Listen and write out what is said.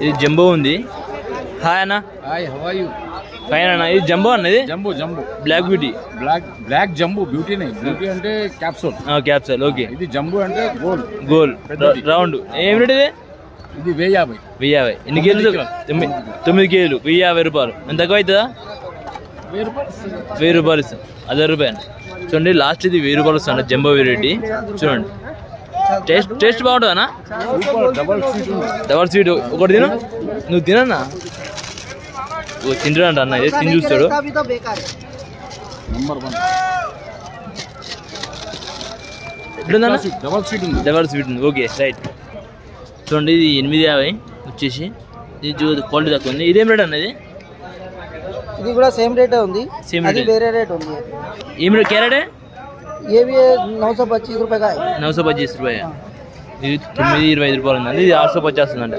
ఇది జంబో ఉంది. హాయ్ అన్న. Hi, how are you? Fine అన్న. ఇది జంబో అన్నది. Jumbo black beauty. Black jumbo బ్యూటీనే. బ్యూటీ అంటే క్యాప్సూల్. Capsule okay. ఇది జంబో అంటే గోల్ రౌండ్. ఏం రేట్ ఇది? ఇది 1050. 1050. ఎన్ని కేజీలు? 9 కేజీలు. 1050 రూపాయలు. ఎంత తక్కువ అవుతుందా? 1000 రూపాయలు ఇస్తాం. 1000 రూపాయలు చూడండి. లాస్ట్ ఇది 1000 రూపాయలు వస్తుంది జంబో వెరైటీ. చూడండి టేస్ట్ బాగుంటుందన్నా. Double sweet. ఒకటి తిను. నువ్వు తినన్నా. తింటాడంట అన్న. ఇది తిని చూస్తాడు. ఎట్లుందన్న? డబల్ స్వీట్ ఉంది. Okay right. చూడండి ఇది 850 వచ్చేసి. ఇది క్వాలిటీ తక్కువ ఉంది. ఇదేం రేట్ అన్నది? ఇది కూడా సేమ్ రేటే ఉంది. Same rate. వేరే రేట్ ఉంది. ఏం రేట్? క్యారెట్ ये भी 925 रुपए का है. 925 రూపాయ. ఇది 925 రూపాయలు ఉందండి. ఇది 850 ఉందండి.